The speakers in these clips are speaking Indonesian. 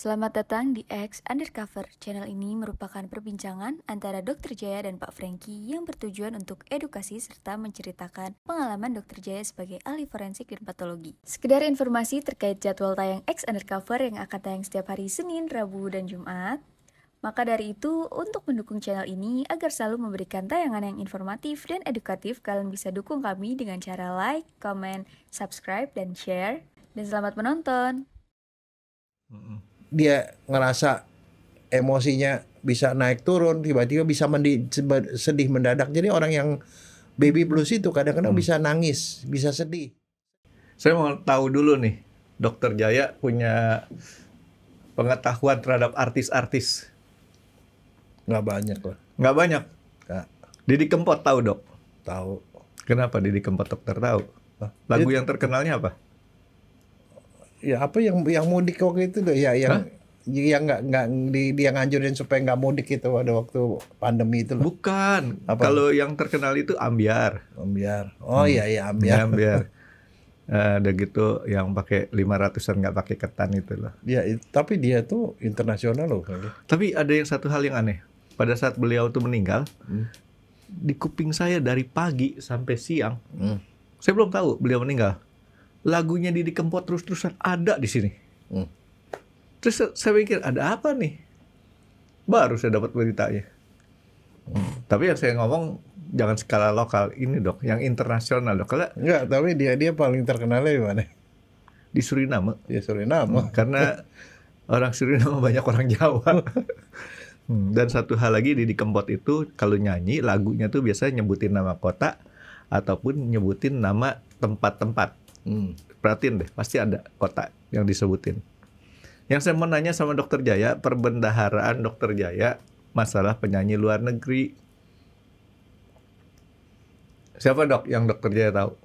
Selamat datang di X Undercover. Channel ini merupakan perbincangan antara Dr. Jaya dan Pak Franky yang bertujuan untuk edukasi serta menceritakan pengalaman Dr. Jaya sebagai ahli forensik dan patologi. Sekedar informasi terkait jadwal tayang X Undercover yang akan tayang setiap hari Senin, Rabu, dan Jumat. Maka dari itu, untuk mendukung channel ini agar selalu memberikan tayangan yang informatif dan edukatif, kalian bisa dukung kami dengan cara like, comment, subscribe, dan share. Dan selamat menonton! Dia ngerasa emosinya bisa naik turun, tiba-tiba bisa sedih mendadak. Jadi orang yang baby blues itu kadang-kadang bisa nangis, bisa sedih. Saya mau tahu dulu nih, Dokter Jaya punya pengetahuan terhadap artis-artis. Nggak banyak lah. Nggak banyak? Nggak. Didi Kempot tahu, Dok? Tahu. Kenapa Didi Kempot dokter tahu? Lagu yang terkenalnya apa? Ya apa yang mudik waktu itu tuh ya yang nggak dia nganjurin supaya nggak mudik itu pada waktu pandemi itu loh. Bukan. Apa? Kalau yang terkenal itu Ambyar. Ambyar. Oh iya Ambyar. Ambyar. Ada gitu yang pakai 500-an nggak pakai ketan itu loh. Ya, tapi dia tuh internasional loh. Tapi ada yang satu hal yang aneh. Pada saat beliau tuh meninggal, di kuping saya dari pagi sampai siang, saya belum tahu beliau meninggal. Lagunya Didi Kempot terus-terusan ada di sini. Terus saya pikir ada apa nih? Baru saya dapat beritanya. Tapi yang saya ngomong jangan skala lokal ini dok, yang internasional dok. Kalau enggak, tapi dia paling terkenalnya di mana? Di Suriname. Di Suriname. Karena orang Suriname banyak orang Jawa. Dan satu hal lagi Didi Kempot itu kalau nyanyi lagunya tuh biasanya nyebutin nama kota ataupun nyebutin nama tempat-tempat. Perhatiin deh, pasti ada kota yang disebutin. Yang saya mau nanya sama Dokter Jaya, perbendaharaan Dokter Jaya masalah penyanyi luar negeri. Siapa dok yang Dokter Jaya tahu?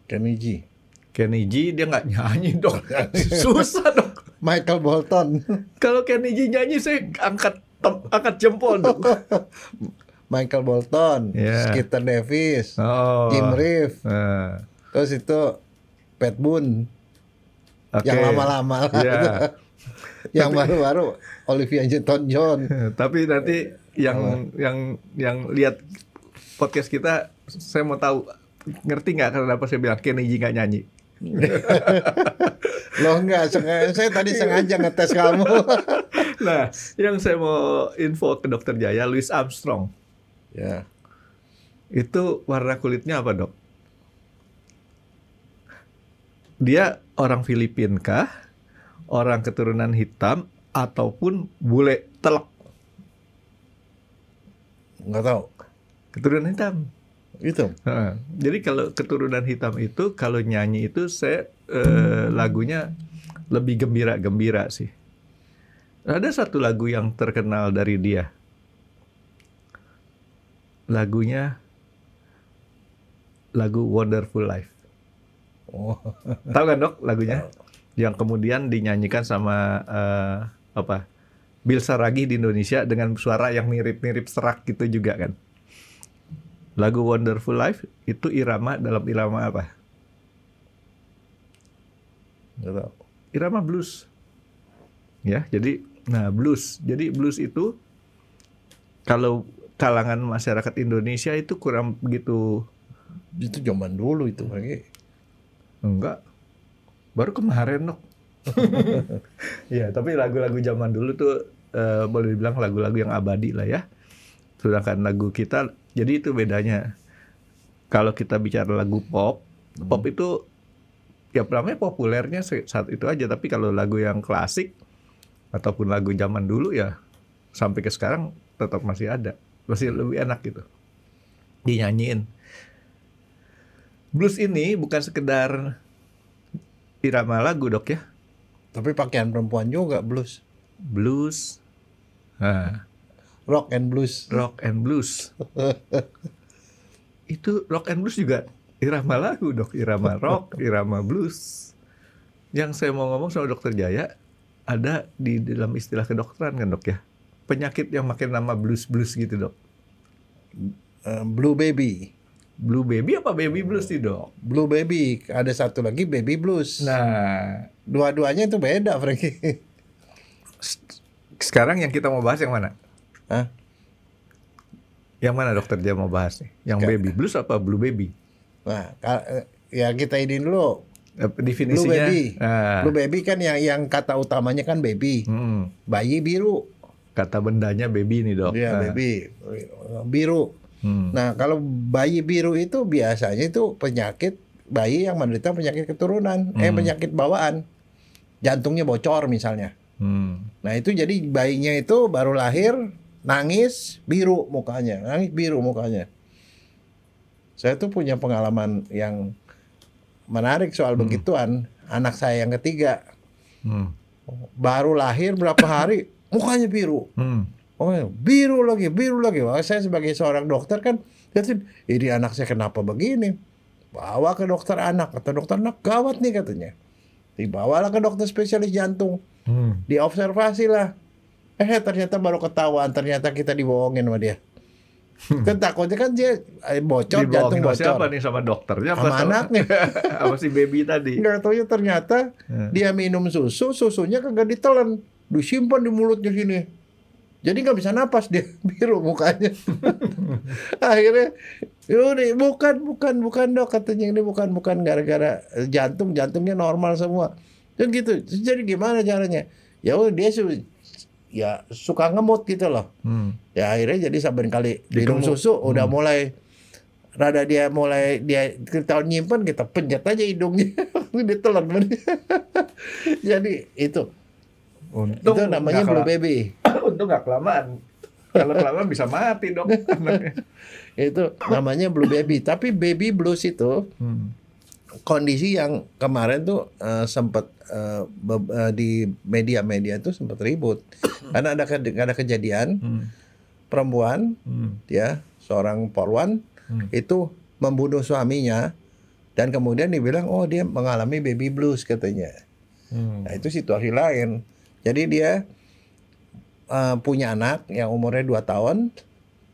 Kenny G. Kenny G dia nggak nyanyi dok, susah dok. Michael Bolton. Kalau Kenny G nyanyi saya angkat jempol dok. Michael Bolton, Skeeter Davis, Jim Reeves. Terus itu Pat Boone, yang lama-lama lah. Yeah. Yang baru-baru Olivia Newton-John. Tapi nanti yang lihat podcast kita, saya mau tahu ngerti nggak kenapa saya bilang Kenny G nggak nyanyi? Loh enggak, saya tadi sengaja ngetes kamu. Nah, yang saya mau info ke Dokter Jaya, Louis Armstrong. Ya. Itu warna kulitnya apa dok? Dia orang Filipina kah? Orang keturunan hitam ataupun bule telek? Nggak tahu. Keturunan hitam. Itu. Jadi kalau keturunan hitam itu kalau nyanyi itu saya lagunya lebih gembira sih. Ada satu lagu yang terkenal dari dia. Lagunya lagu Wonderful Life. Tahu kan dok lagunya? Yang kemudian dinyanyikan sama Bill Saragi di Indonesia dengan suara yang mirip-mirip serak gitu juga kan. Lagu Wonderful Life itu dalam irama apa? Nggak tahu. Irama blues. Ya, jadi blues. Jadi blues itu kalau kalangan masyarakat Indonesia itu kurang begitu. Itu zaman dulu itu lagi. Enggak. Baru kemarin dok. Ya, tapi lagu-lagu zaman dulu tuh boleh dibilang lagu-lagu yang abadi lah ya. Sedangkan lagu kita, jadi itu bedanya. Kalau kita bicara lagu pop itu ya namanya populernya saat itu aja. Tapi kalau lagu yang klasik ataupun lagu zaman dulu ya sampai ke sekarang tetap masih ada. Masih lebih enak gitu dinyanyiin. Blues ini bukan sekedar irama lagu dok ya. Tapi pakaian perempuan juga blues. Blues. Rock and blues. Rock and blues. Itu rock and blues juga irama lagu dok. Irama rock, irama blues. Yang saya mau ngomong sama Dokter Jaya, ada di dalam istilah kedokteran kan dok ya. Penyakit yang makin nama blues-bluus gitu dok. Blue baby. Blue baby apa baby blues sih dok? Blue baby. Ada satu lagi baby blues. Nah, dua-duanya itu beda Franky. Sekarang yang kita mau bahas yang mana? Hah? Yang mana dokter dia mau bahas nih? Yang baby blues apa blue baby? Nah, ya kita ini dulu. Definisinya. Blue baby. Nah. Blue baby kan yang kata utamanya kan baby. Bayi biru. Kata bendanya baby nih dok. Iya, baby biru. Nah, kalau bayi biru itu biasanya itu penyakit bayi yang menderita penyakit keturunan, penyakit bawaan. Jantungnya bocor misalnya. Nah, itu jadi bayinya itu baru lahir nangis biru mukanya. Saya tuh punya pengalaman yang menarik soal begituan. Anak saya yang ketiga baru lahir berapa hari mukanya biru. Oh, biru lagi. Wah, saya sebagai seorang dokter kan, ini anak saya kenapa begini? Bawa ke dokter anak. Kata dokter anak, gawat nih katanya. Dibawalah ke dokter spesialis jantung. Diobservasi lah. Ternyata baru ketahuan. Ternyata kita dibohongin sama dia. Kan takutnya kan dia bocor, jantung bocor. Siapa nih, sama dokternya? Sama anaknya. Apa si baby tadi? Nggak tahu ya, ternyata dia minum susunya kagak ditelan. Disimpan di mulutnya sini. Jadi nggak bisa napas, dia biru mukanya. Akhirnya, bukan dok, katanya ini bukan gara-gara jantungnya normal semua. Dan gitu. Jadi gimana caranya? Ya udah dia suka ngemut gitu loh. Ya akhirnya jadi saben kali minum susu udah mulai kita nyimpen, kita pencet aja hidungnya, ditelan. Jadi itu namanya blue baby. Untung nggak kelamaan. Kalau kelamaan bisa mati dong anaknya. Itu namanya blue baby. Tapi baby blues itu kondisi yang kemarin tuh sempat di media tuh sempat ribut karena ada kejadian perempuan ya, seorang polwan itu membunuh suaminya dan kemudian dibilang dia mengalami baby blues katanya. Nah, itu situasi lain. Jadi dia punya anak yang umurnya 2 tahun,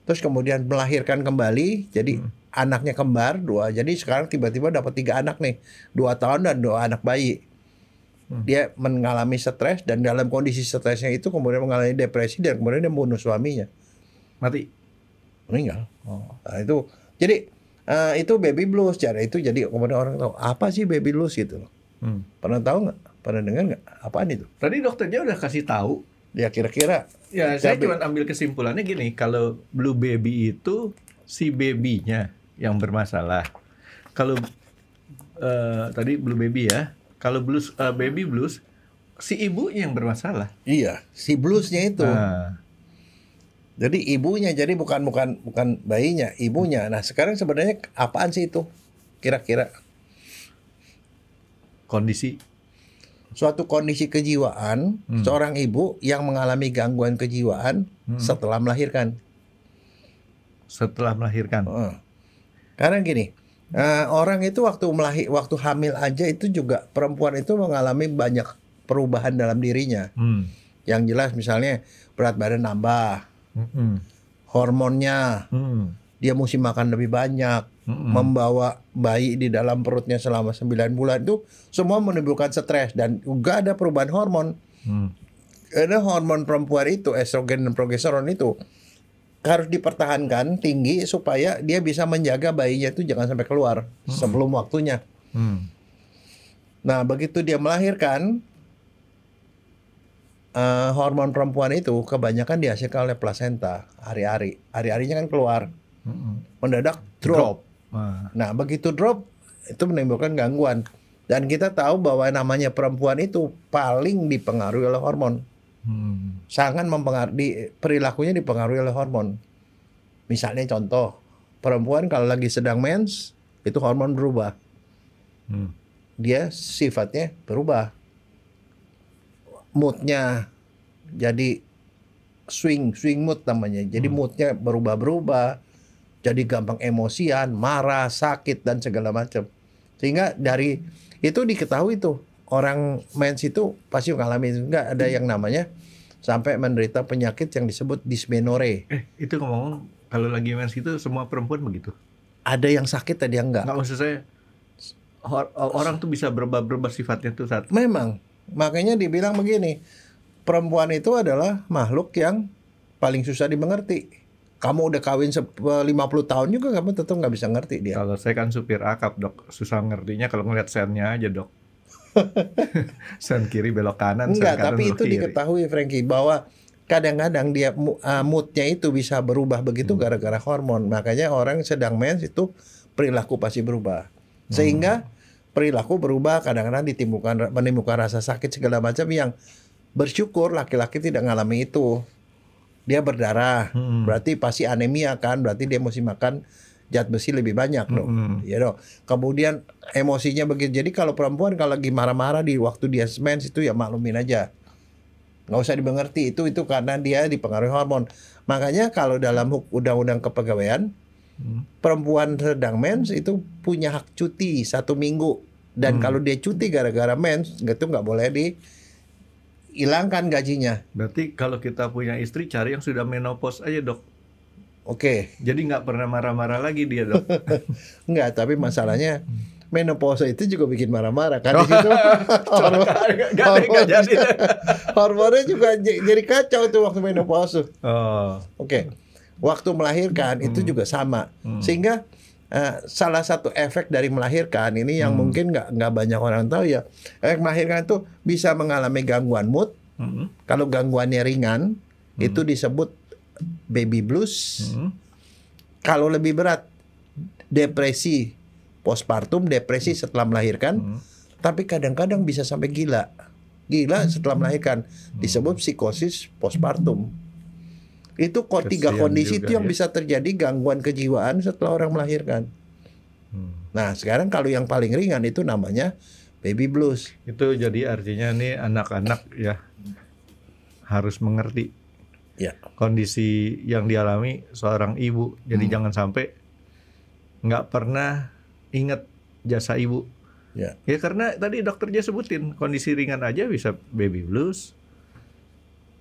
terus kemudian melahirkan kembali, jadi anaknya kembar 2. Jadi sekarang tiba-tiba dapat 3 anak nih, 2 tahun dan 2 anak bayi. Dia mengalami stres dan dalam kondisi stresnya itu kemudian mengalami depresi dan kemudian dia membunuh suaminya. Mati? Meninggal. Nah, itu jadi itu baby blues. Cara itu jadi kemudian orang tahu apa sih baby blues gitu loh. Pernah tahu nggak? Pernah dengar nggak? Apaan itu? Tadi dokternya udah kasih tahu. Ya kira-kira. Ya saya cuma ambil kesimpulannya gini, kalau blue baby itu si babynya yang bermasalah. Kalau tadi blue baby ya, kalau baby blues si ibunya yang bermasalah. Iya, si bluesnya itu. Jadi ibunya, jadi bukan bayinya, ibunya. Nah sekarang sebenarnya apaan sih itu? Kira-kira? Suatu kondisi kejiwaan seorang ibu yang mengalami gangguan kejiwaan setelah melahirkan. Karena gini, orang itu waktu hamil aja itu juga perempuan itu mengalami banyak perubahan dalam dirinya. Yang jelas misalnya berat badan nambah, hormonnya, dia mesti makan lebih banyak, membawa bayi di dalam perutnya selama 9 bulan itu semua menimbulkan stres dan juga ada perubahan hormon. Ada hormon perempuan itu, estrogen dan progesteron itu harus dipertahankan tinggi supaya dia bisa menjaga bayinya itu jangan sampai keluar sebelum waktunya. Nah, begitu dia melahirkan, hormon perempuan itu kebanyakan dihasilkan oleh plasenta hari-harinya kan keluar. Mendadak drop. Nah, begitu drop itu menimbulkan gangguan. Dan kita tahu bahwa namanya perempuan itu paling dipengaruhi oleh hormon. Sangat mempengaruhi, perilakunya dipengaruhi oleh hormon. Misalnya contoh, perempuan kalau lagi sedang mens, itu hormon berubah. Dia sifatnya berubah. Moodnya jadi swing mood namanya. Jadi moodnya berubah-berubah. Jadi gampang emosian, marah, sakit dan segala macam. Sehingga dari itu diketahui tuh orang mens itu pasti mengalami enggak ada yang namanya sampai menderita penyakit yang disebut dysmenorrhea. Itu ngomong kalau lagi mens itu semua perempuan begitu. Ada yang sakit, ada yang enggak. Enggak, maksud saya orang tuh bisa berubah sifatnya tuh saat. Memang, makanya dibilang begini. perempuan itu adalah makhluk yang paling susah dimengerti. Kamu udah kawin 50 tahun juga kamu tetap nggak bisa ngerti dia. Kalau saya kan supir akap, Dok. Susah ngertinya kalau ngeliat sennya aja, Dok. Sen kiri belok kanan, sen Enggak, kanan tapi belok itu kiri. diketahui Frankie bahwa kadang-kadang dia moodnya itu bisa berubah begitu gara-gara hormon. Makanya orang sedang mens itu perilaku pasti berubah. Sehingga perilaku berubah, kadang-kadang menimbulkan rasa sakit segala macam yang bersyukur laki-laki tidak mengalami itu. Dia berdarah, berarti pasti anemia kan, berarti dia mesti makan zat besi lebih banyak dong. Ya dong. Kemudian emosinya begitu. Jadi kalau perempuan kalau lagi marah-marah di waktu dia mens itu ya maklumin aja. Nggak usah dimengerti, itu karena dia dipengaruhi hormon. Makanya kalau dalam undang-undang kepegawaian, perempuan sedang mens itu punya hak cuti 1 minggu. Dan kalau dia cuti gara-gara mens, itu nggak boleh dihilangkan gajinya. Berarti kalau kita punya istri, cari yang sudah menopause aja, Dok. Oke. Jadi nggak pernah marah-marah lagi dia, Dok. Enggak, tapi masalahnya menopause itu juga bikin marah-marah kan di situ. Hormonnya juga jadi kacau tuh waktu menopause. Oke. Waktu melahirkan itu juga sama. Sehingga salah satu efek dari melahirkan ini yang mungkin nggak banyak orang tahu ya. Efek melahirkan itu bisa mengalami gangguan mood. Kalau gangguannya ringan itu disebut baby blues. Kalau lebih berat depresi postpartum, depresi setelah melahirkan. Tapi kadang-kadang bisa sampai gila setelah melahirkan, disebut psikosis postpartum. Itu kok 3 kondisi itu yang bisa terjadi gangguan kejiwaan setelah orang melahirkan. Nah sekarang kalau yang paling ringan itu namanya baby blues. Itu jadi artinya nih anak-anak ya harus mengerti kondisi yang dialami seorang ibu. Jadi jangan sampai nggak pernah ingat jasa ibu. Ya karena tadi dokternya sebutin kondisi ringan aja bisa baby blues.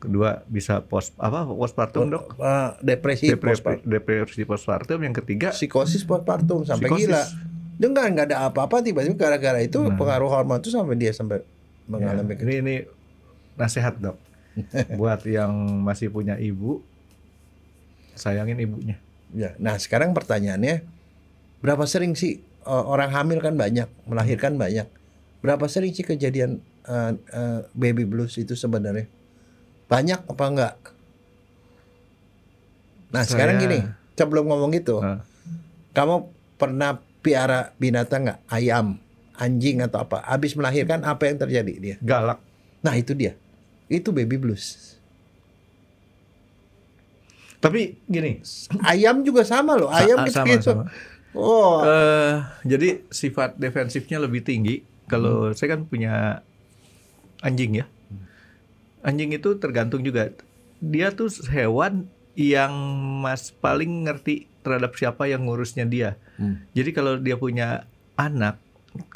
Kedua bisa postpartum, Dok. Depresi postpartum. Yang ketiga psikosis postpartum sampai gila. Dia nggak ada apa-apa tiba-tiba gara-gara itu pengaruh hormon itu sampai dia mengalami. Ini nasihat, Dok. Buat yang masih punya ibu, sayangin ibunya. Ya. Nah sekarang pertanyaannya, berapa sering sih orang hamil kan banyak, melahirkan banyak. Berapa sering sih kejadian baby blues itu sebenarnya? Banyak apa enggak? Nah sekarang gini, sebelum ngomong gitu, kamu pernah piara binatang nggak? Ayam, anjing atau apa? Habis melahirkan apa yang terjadi dia? Galak. Nah itu dia, itu baby blues. Tapi gini, ayam juga sama loh, ayam sama. Oh. Jadi sifat defensifnya lebih tinggi. Kalau saya kan punya anjing ya. Anjing itu tergantung juga. Dia tuh hewan yang paling ngerti terhadap siapa yang ngurusnya dia. Jadi kalau dia punya anak,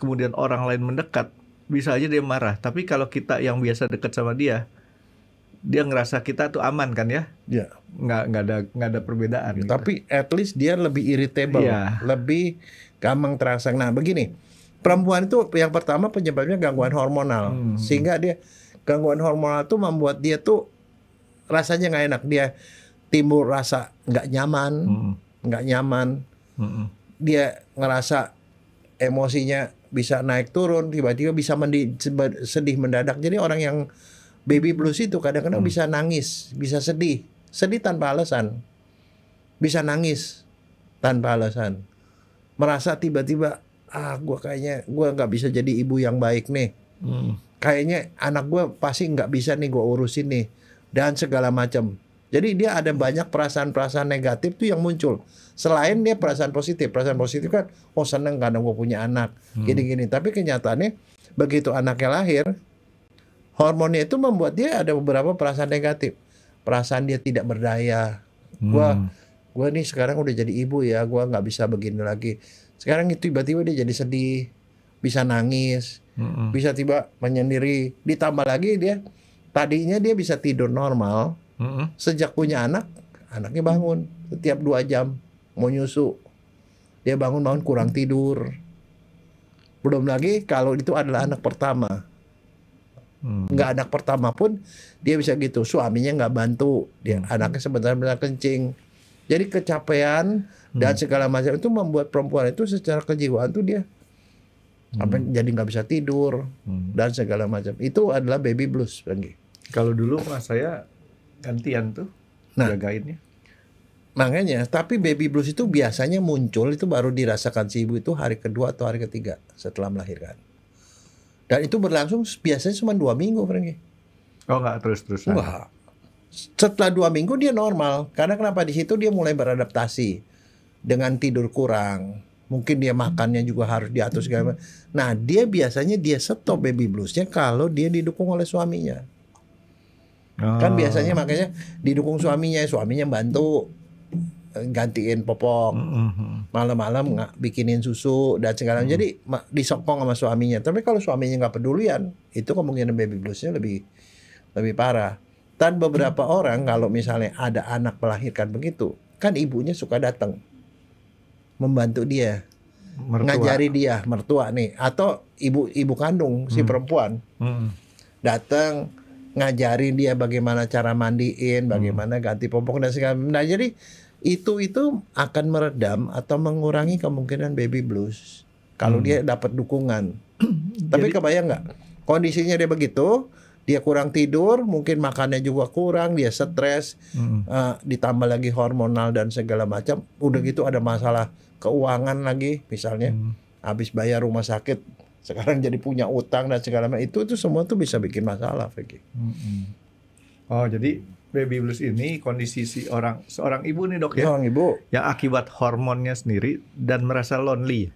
kemudian orang lain mendekat, bisa aja dia marah. Tapi kalau kita yang biasa dekat sama dia ngerasa kita tuh aman kan ya? Iya. Nggak ada perbedaan. Gitu. Tapi at least dia lebih irritable, lebih gampang terangsang. Nah begini, perempuan itu yang pertama penyebabnya gangguan hormonal, sehingga dia gangguan hormonal itu membuat dia tuh rasanya nggak enak, dia timbul rasa nggak nyaman, dia ngerasa emosinya bisa naik turun, tiba-tiba bisa sedih mendadak. Jadi orang yang baby blues itu kadang-kadang bisa nangis, bisa sedih tanpa alasan, bisa nangis tanpa alasan, merasa tiba-tiba gue nggak bisa jadi ibu yang baik nih. Kayaknya anak gue pasti nggak bisa nih gue urusin nih, dan segala macam. Jadi dia ada banyak perasaan-perasaan negatif tuh yang muncul. Selain dia perasaan positif kan, seneng karena gue punya anak, gini-gini. Tapi kenyataannya begitu anaknya lahir, hormonnya itu membuat dia ada beberapa perasaan negatif. Perasaan dia tidak berdaya. Gue nih sekarang udah jadi ibu ya, gue nggak bisa begini lagi. Sekarang itu tiba-tiba dia jadi sedih, bisa nangis, bisa tiba menyendiri. Ditambah lagi dia tadinya dia bisa tidur normal, sejak punya anak, anaknya bangun setiap 2 jam mau nyusu, dia bangun kurang tidur. Belum lagi kalau itu adalah anak pertama, Nggak anak pertama pun dia bisa gitu. Suaminya nggak bantu, dia anaknya sebentar-bentar kencing. Jadi kecapean dan segala macam itu membuat perempuan itu secara kejiwaan tuh dia jadi nggak bisa tidur dan segala macam. Itu adalah baby blues, Franky. Kalau dulu mas saya gantian tuh jagainnya. Makanya, tapi baby blues itu biasanya muncul itu baru dirasakan si ibu itu hari kedua atau hari ketiga setelah melahirkan. Dan itu berlangsung biasanya cuma 2 minggu, Franky. Oh nggak terus-terusan? Wah, setelah 2 minggu dia normal. Karena kenapa? Di situ dia mulai beradaptasi dengan tidur kurang. Mungkin dia makannya juga harus diatur segala macam. Nah, dia biasanya dia stop baby bluesnya kalau dia didukung oleh suaminya. Kan biasanya makanya didukung suaminya bantu gantiin popok, malam-malam bikinin susu dan segala macam. Jadi disokong sama suaminya. Tapi kalau suaminya nggak pedulian, itu kemungkinan baby bluesnya lebih parah. Dan beberapa orang kalau misalnya ada anak melahirkan begitu, kan ibunya suka datang membantu dia, ngajari dia, mertua nih, atau ibu kandung si perempuan datang ngajarin dia bagaimana cara mandiin, bagaimana ganti popok dan segala macam. Nah, jadi itu akan meredam atau mengurangi kemungkinan baby blues kalau dia dapat dukungan. Tapi kebayang nggak kondisinya dia begitu, dia kurang tidur, mungkin makannya juga kurang, dia stres, ditambah lagi hormonal dan segala macam. Udah gitu ada masalah keuangan lagi, misalnya habis bayar rumah sakit, sekarang jadi punya utang dan segala macam. Itu semua tuh bisa bikin masalah, Vicky. Oh, jadi baby blues ini kondisi seorang ibu nih, Dok, ya. Seorang ibu yang akibat hormonnya sendiri dan merasa lonely.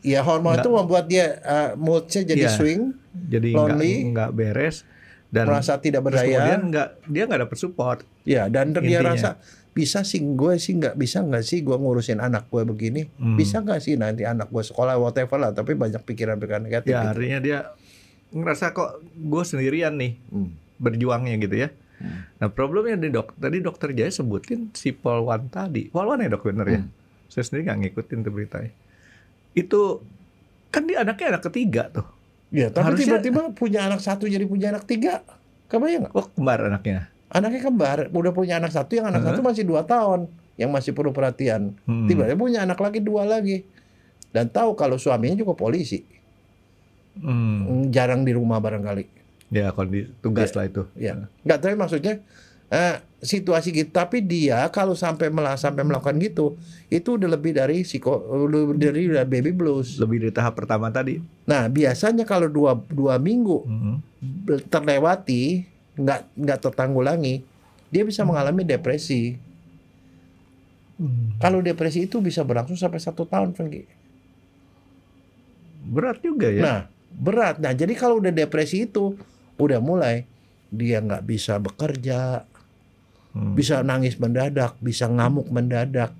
Ya, hormon itu membuat dia moodnya jadi swing, jadi lonely, nggak beres dan merasa tidak berdaya. Kemudian dia nggak dapat support. Ya, dan dia rasa bisa sih gue sih nggak sih gue ngurusin anak gue begini, bisa nggak sih nanti anak gue sekolah whatever lah, tapi banyak pikiran-pikiran negatif. Ya, gitu. artinya dia ngerasa kok gue sendirian nih berjuangnya gitu ya. Nah, problemnya nih, Dok, tadi Dokter Jaya sebutin si Polwan tadi. Polwan ya, Dok, bener ya? Saya sendiri nggak ngikutin tuh beritanya. Itu kan dia anaknya anak ketiga tuh. Ya, tapi tiba-tiba punya anak satu jadi punya anak tiga. Kebayang nggak? Oh, kembar anaknya. Anaknya kembar, udah punya anak satu, yang anak satu masih 2 tahun, yang masih perlu perhatian. Tiba-tiba punya anak lagi 2 lagi. Dan tahu kalau suaminya juga polisi. Jarang di rumah barangkali. Ya, kondisi tugas lah itu. Ya. Nggak, tapi maksudnya situasi gitu. Tapi dia kalau sampai melakukan gitu, itu udah lebih dari dari baby blues. Lebih dari tahap pertama tadi. Nah, biasanya kalau 2 minggu terlewati, nggak tertanggulangi, dia bisa mengalami depresi. Kalau depresi itu bisa berlangsung sampai 1 tahun, Franky. Berat juga ya. Nah, berat. Nah, jadi kalau udah depresi itu udah mulai dia nggak bisa bekerja, bisa nangis mendadak, bisa ngamuk mendadak,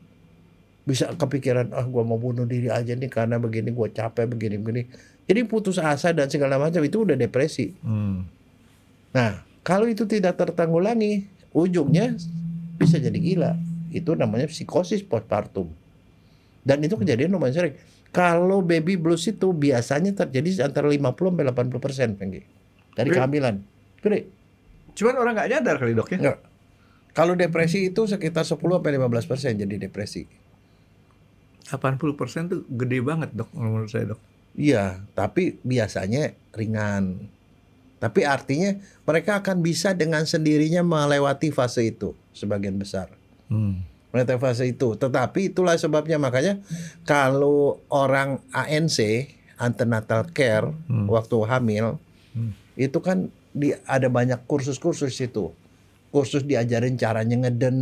bisa kepikiran gue mau bunuh diri aja nih karena begini, gue capek begini. Jadi putus asa dan segala macam, itu udah depresi. Nah, kalau itu tidak tertanggulangi, ujungnya bisa jadi gila. Itu namanya psikosis postpartum. Dan itu kejadian lumayan sering. Kalau baby blues itu biasanya terjadi antara 50-80% dari kehamilan. Gede. Cuman orang nggak nyadar kali, Dok, ya? Nggak. Kalau depresi itu sekitar 10-15% jadi depresi. 80% tuh gede banget, Dok, menurut saya, Dok. Iya, tapi biasanya ringan. Tapi artinya mereka akan bisa dengan sendirinya melewati fase itu sebagian besar. Melewati fase itu. Tetapi itulah sebabnya makanya kalau orang ANC, antenatal care, waktu hamil, itu kan ada banyak kursus-kursus itu. Kursus diajarin caranya ngeden,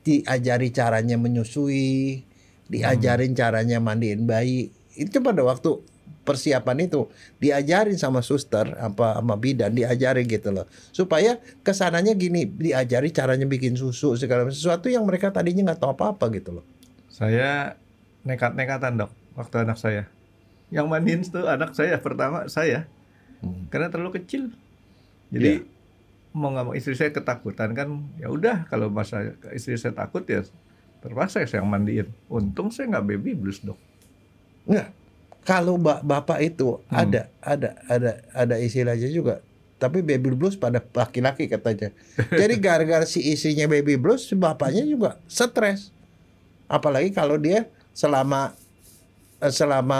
diajari caranya menyusui, diajarin caranya mandiin bayi. Itu pada waktu persiapan itu diajarin sama suster sama bidan, diajarin gitu loh, supaya kesananya gini, diajari caranya bikin susu segala sesuatu yang mereka tadinya nggak tahu apa-apa gitu loh. Saya nekat-nekatan, Dok, waktu anak saya yang mandiin tuh anak saya pertama saya karena terlalu kecil, jadi mau nggak mau istri saya ketakutan kan, ya udah kalau masa istri saya takut ya terpaksa saya yang mandiin. Untung saya nggak baby blues, Dok. Nggak. Kalau bapak itu ada istilahnya juga. Tapi baby blues pada laki-laki katanya. Jadi gara-gara si istrinya baby blues, si bapaknya juga stres. Apalagi kalau dia selama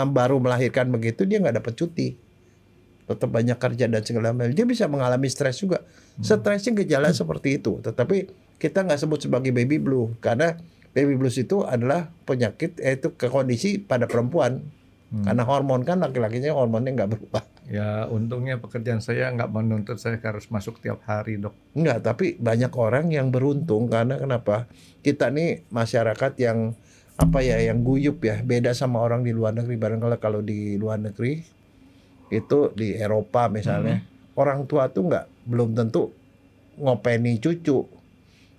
baru melahirkan begitu dia nggak dapat cuti, tetap banyak kerja dan segala macam, dia bisa mengalami stres juga. Stresnya gejala seperti itu, tetapi kita nggak sebut sebagai baby blues karena baby blues itu adalah penyakit, yaitu kondisi pada perempuan. Karena hormon kan laki-lakinya hormonnya nggak berubah. Ya untungnya pekerjaan saya nggak menuntut saya harus masuk tiap hari, Dok. Enggak, tapi banyak orang yang beruntung karena kenapa? Kita nih masyarakat yang yang guyup ya, beda sama orang di luar negeri. Barangkali kalau di luar negeri itu di Eropa misalnya, orang tua tuh belum tentu ngopeni cucu.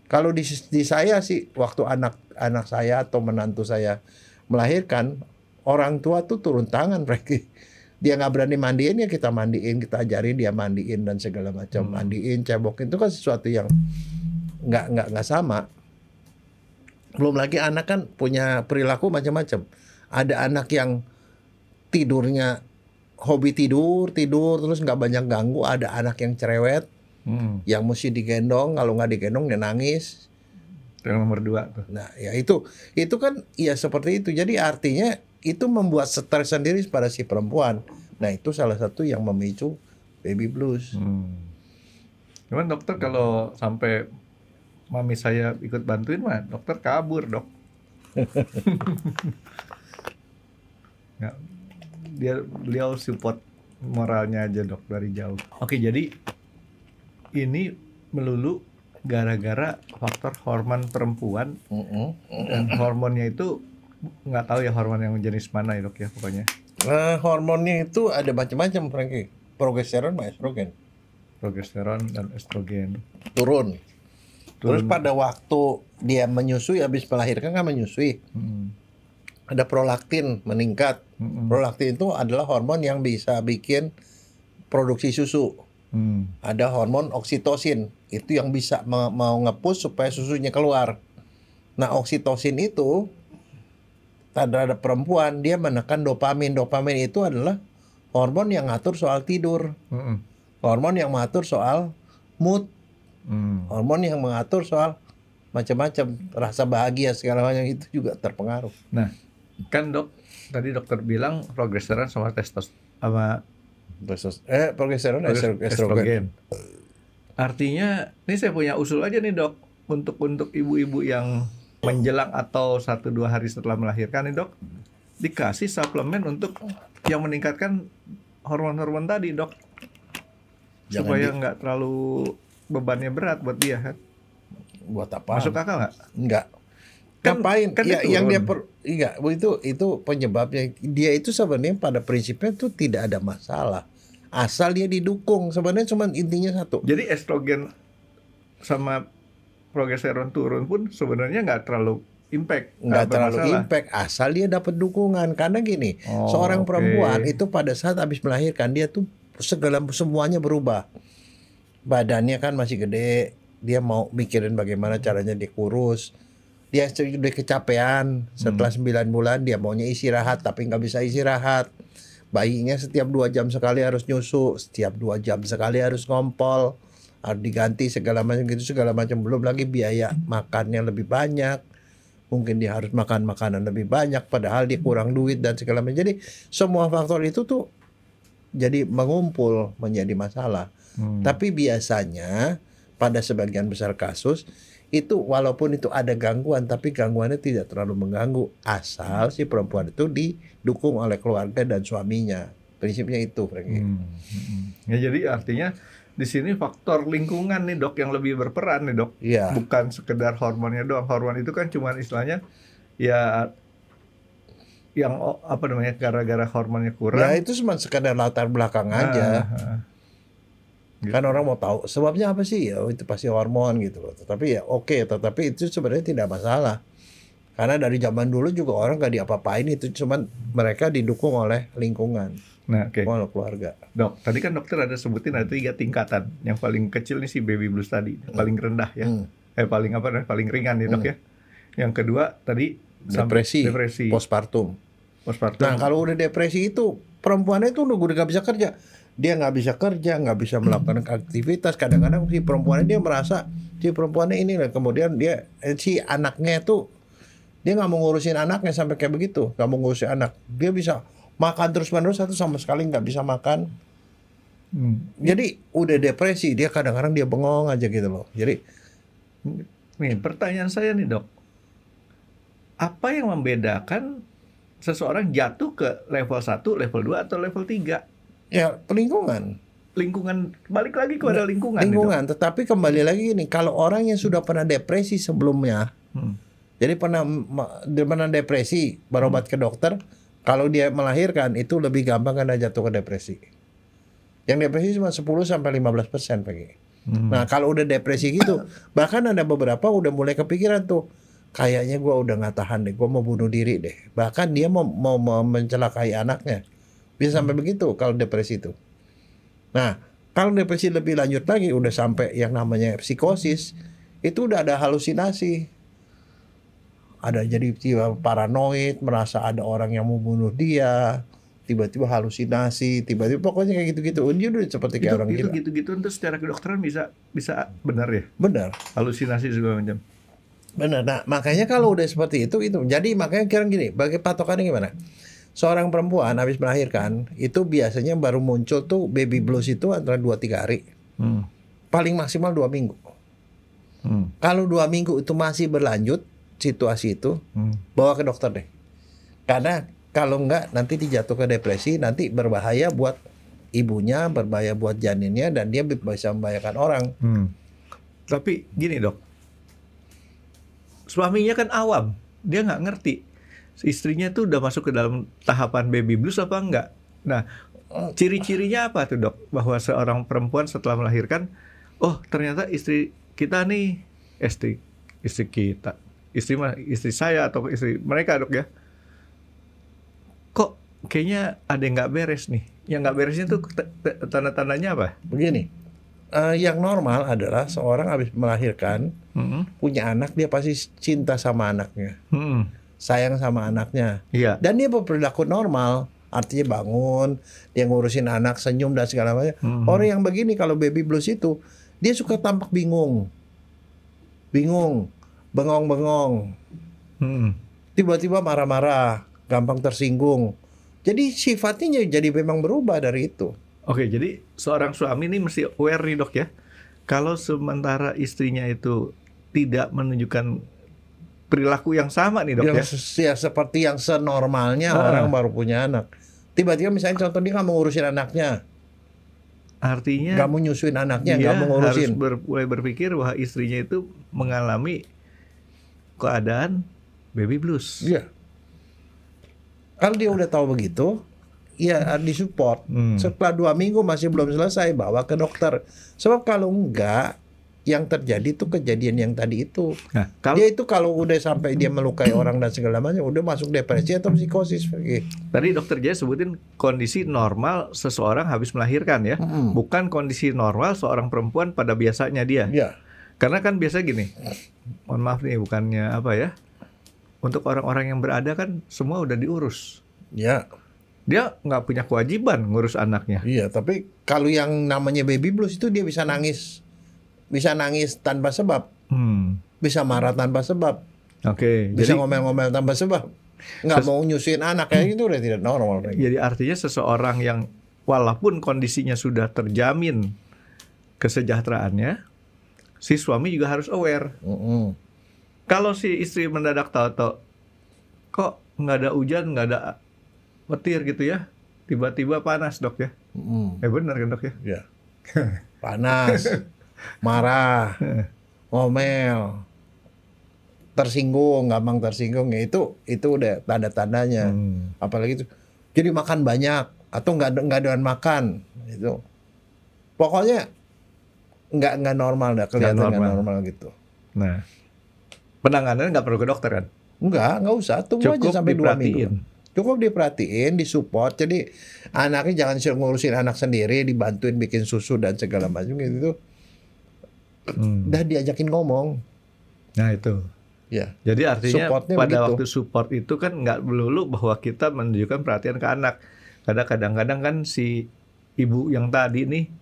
Kalau di saya sih, waktu anak saya atau menantu saya melahirkan, orang tua tuh turun tangan mereka. Dia nggak berani mandiin, ya kita mandiin, kita ajarin dia mandiin dan segala macam. Mandiin, cebokin, itu kan sesuatu yang nggak sama. Belum lagi anak kan punya perilaku macam-macam. Ada anak yang tidurnya hobi tidur terus nggak banyak ganggu. Ada anak yang cerewet, yang mesti digendong, kalau nggak digendong dia nangis. Yang nomor 2 tuh. Nah ya itu kan ya seperti itu. Jadi artinya itu membuat stres sendiri pada si perempuan. Nah itu salah satu yang memicu baby blues. Cuman dokter kalau sampai mami saya ikut bantuin mah dokter kabur, Dok. Ya, beliau support moralnya aja, Dok, dari jauh. Oke, jadi ini melulu gara-gara faktor hormon perempuan. Dan hormonnya itu nggak tahu ya hormon yang jenis mana ya, Dok, ya pokoknya. Hormonnya itu ada macam-macam, Frankie. Progesteron sama estrogen. Progesteron dan estrogen turun. Terus pada waktu dia menyusui, habis melahirkan kan menyusui, ada prolaktin meningkat. Prolaktin itu adalah hormon yang bisa bikin produksi susu. Ada hormon oksitosin, itu yang bisa mau nge-push supaya susunya keluar. Nah oksitosin itu terhadap perempuan, dia menekan dopamin. Dopamin itu adalah hormon yang ngatur soal tidur, hormon yang mengatur soal mood, hormon yang mengatur soal macam-macam, rasa bahagia segala macam, itu juga terpengaruh. Nah, kan Dok, tadi dokter bilang progesteron sama progesteron estrogen. Artinya, ini saya punya usul aja nih, Dok, untuk ibu-ibu yang menjelang atau 1-2 hari setelah melahirkan nih, Dok, dikasih suplemen untuk yang meningkatkan hormon-hormon tadi, Dok. Supaya nggak terlalu bebannya berat buat dia kan. Buat apa? Masuk akal nggak? Enggak. Ngapain? Kan ya, yang dia itu penyebabnya. Dia itu sebenarnya pada prinsipnya itu tidak ada masalah. Asal dia didukung. Sebenarnya cuma intinya satu. Jadi estrogen sama progesteron turun pun sebenarnya nggak terlalu impact. Nggak terlalu impact. Asal dia dapat dukungan. Karena gini, seorang perempuan itu pada saat habis melahirkan, dia tuh semuanya berubah. Badannya kan masih gede, dia mau mikirin bagaimana caranya dia kurus. Dia sudah kecapean, setelah 9 bulan dia maunya istirahat, tapi nggak bisa istirahat. Bayinya setiap 2 jam sekali harus nyusu, setiap 2 jam sekali harus ngompol, harus diganti segala macam gitu, segala macam. Belum lagi biaya makannya lebih banyak, mungkin dia harus makan makanan lebih banyak, padahal dia kurang duit dan segala macam. Jadi semua faktor itu tuh jadi mengumpul menjadi masalah. Tapi biasanya pada sebagian besar kasus itu walaupun itu ada gangguan, tapi gangguannya tidak terlalu mengganggu asal si perempuan itu didukung oleh keluarga dan suaminya. Prinsipnya itu, Frankie. Ya, jadi artinya di sini faktor lingkungan nih, Dok, yang lebih berperan nih, Dok. Ya. Bukan sekedar hormonnya doang. Hormon itu kan cuma istilahnya ya yang gara-gara hormonnya kurang. Ya itu cuma sekadar latar belakang aja. Gitu. Kan orang mau tahu sebabnya apa sih, ya itu pasti hormon gitu loh. Tetapi ya tetapi itu sebenarnya tidak masalah. Karena dari zaman dulu juga orang gak diapa-apain, itu cuman mereka didukung oleh lingkungan. Nah, oleh keluarga. Dok, tadi kan dokter ada sebutin ada 3 tingkatan. Yang paling kecil nih si baby blues tadi, paling rendah ya. Paling ringan nih, Dok ya. Yang kedua tadi depresi. Postpartum. Postpartum. Nah kalau udah depresi itu perempuannya itu udah nggak bisa kerja, dia nggak bisa kerja, nggak bisa melakukan aktivitas. Kadang-kadang si perempuannya dia merasa si perempuannya ini lah, kemudian dia si anaknya itu dia nggak mau ngurusin anaknya sampai kayak begitu, nggak mau ngurusin anak. Dia bisa makan terus-menerus atau sama sekali nggak bisa makan. Jadi udah depresi, dia kadang-kadang dia bengong aja gitu loh. Jadi nih pertanyaan saya nih dok, apa yang membedakan seseorang jatuh ke level 1, level 2 atau level 3? ya lingkungan. Lingkungan, balik lagi kepada lingkungan. Lingkungan, tetapi kembali lagi ini, kalau orang yang sudah pernah depresi sebelumnya, jadi pernah depresi, berobat ke dokter, kalau dia melahirkan itu lebih gampang karena jatuh ke depresi. Yang depresi cuma 10-15% Pegi. Nah kalau udah depresi gitu, bahkan ada beberapa udah mulai kepikiran tuh, kayaknya gue udah nggak tahan deh, gue mau bunuh diri deh. Bahkan dia mau mencelakai anaknya, bisa sampai begitu kalau depresi itu. Nah, kalau depresi lebih lanjut lagi, udah sampai yang namanya psikosis, itu udah ada halusinasi. Ada jadi tiba paranoid, merasa ada orang yang mau bunuh dia, tiba-tiba halusinasi, tiba-tiba pokoknya kayak gitu-gitu. Dia udah seperti kayak orang gila. Gitu-gitu untuk secara kedokteran bisa benar ya? Benar. Halusinasi segala macam. Benar. Nah, makanya kalau udah seperti itu. Jadi makanya kira gini, bagi patokannya gimana? Seorang perempuan habis melahirkan itu biasanya baru muncul tuh baby blues itu antara 2-3 hari. Paling maksimal 2 minggu. Kalau 2 minggu itu masih berlanjut situasi itu, bawa ke dokter deh. Karena kalau enggak nanti dijatuh ke depresi, nanti berbahaya buat ibunya, berbahaya buat janinnya, dan dia bisa membahayakan orang. Tapi gini dok, suaminya kan awam, dia nggak ngerti istrinya tuh udah masuk ke dalam tahapan baby blues apa enggak. Nah, ciri-cirinya apa tuh dok, bahwa seorang perempuan setelah melahirkan, oh ternyata istri kita nih, istri kita, istri saya atau istri mereka dok ya, kok kayaknya ada yang nggak beres nih. Yang nggak beresnya tuh tanda-tandanya apa? Begini, yang normal adalah seorang habis melahirkan, punya anak, dia pasti cinta sama anaknya, sayang sama anaknya, dan dia berperilaku normal, artinya bangun, dia ngurusin anak, senyum dan segala macam. Orang yang begini kalau baby blues itu, dia suka tampak bingung, bengong-bengong, tiba-tiba marah-marah, gampang tersinggung. Jadi sifatnya jadi memang berubah dari itu. Oke, jadi seorang suami ini mesti aware nih dok ya. Kalau sementara istrinya itu tidak menunjukkan perilaku yang sama nih dok ya, seperti yang senormalnya orang baru punya anak. Tiba-tiba misalnya contoh dia nggak mau ngurusin anaknya. Artinya nggak mau nyusuin anaknya, nggak mau ngurusin. Harus mulai berpikir bahwa istrinya itu mengalami keadaan baby blues. Iya. Kalau dia udah tahu begitu, ya disupport. Setelah 2 minggu masih belum selesai, bawa ke dokter. Sebab kalau enggak, yang terjadi tuh kejadian yang tadi itu. Nah, dia itu kalau udah sampai dia melukai orang dan segala macam, udah masuk depresi atau psikosis. Tadi dokter Jaya sebutin kondisi normal seseorang habis melahirkan ya, bukan kondisi normal seorang perempuan pada biasanya dia. Ya. Karena kan biasa gini, mohon maaf nih, bukannya apa ya, untuk orang-orang yang berada kan semua udah diurus. Ya. Dia nggak punya kewajiban ngurus anaknya. Iya, tapi kalau yang namanya baby blues itu dia bisa nangis tanpa sebab, bisa marah tanpa sebab, bisa ngomel-ngomel tanpa sebab, nggak mau nyusuin anak, kayak gitu udah tidak normal. Jadi artinya seseorang yang walaupun kondisinya sudah terjamin kesejahteraannya, si suami juga harus aware. Kalau si istri mendadak tahu-tahu kok nggak ada hujan, nggak ada petir gitu ya, tiba-tiba panas dok ya, benar kan dok ya? Ya. Panas, marah, ngomel, tersinggung, gampang tersinggung, ya itu udah tanda-tandanya. Apalagi itu jadi makan banyak atau nggak doyan makan, itu pokoknya nggak normal dah, kelihatan nggak normal gitu. Nah, penanganannya nggak perlu ke dokter kan? Nggak usah, tunggu cukup aja sampai 2 minggu. Cukup diperhatiin, disupport. Jadi anaknya jangan ngurusin anak sendiri, dibantuin bikin susu dan segala macam gitu. Udah diajakin ngomong. Nah itu. Ya. Jadi artinya Supportnya pada begitu. waktu support itu kan nggak melulu bahwa kita menunjukkan perhatian ke anak. Karena kadang-kadang kan si ibu yang tadi nih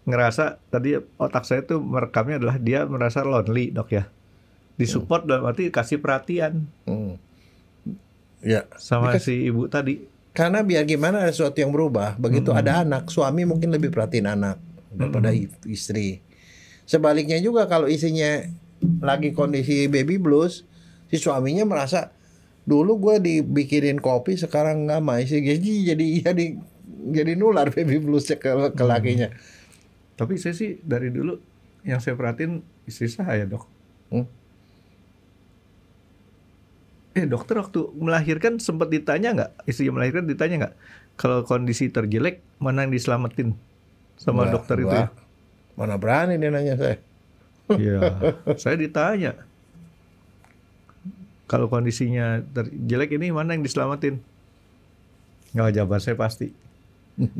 ngerasa, tadi otak saya tuh merekamnya adalah dia merasa lonely, Dok ya. Disupport dalam arti kasih perhatian Ya. sama si ibu tadi. Karena biar gimana ada sesuatu yang berubah. Begitu ada anak, suami mungkin lebih perhatiin anak daripada istri. Sebaliknya juga kalau istrinya lagi kondisi baby blues, si suaminya merasa dulu gue dibikinin kopi, sekarang nggak mau sih, jadi nular baby bluesnya ke lakinya. Tapi saya sih dari dulu yang saya perhatiin istri saya, Dok. Dokter waktu melahirkan sempat ditanya nggak, istri yang melahirkan ditanya nggak, kalau kondisi terjelek mana yang diselamatin sama dokter itu ya? Mana berani dia nanya saya. Iya, saya ditanya kalau kondisinya jelek ini mana yang diselamatin? Nggak, jawaban saya pasti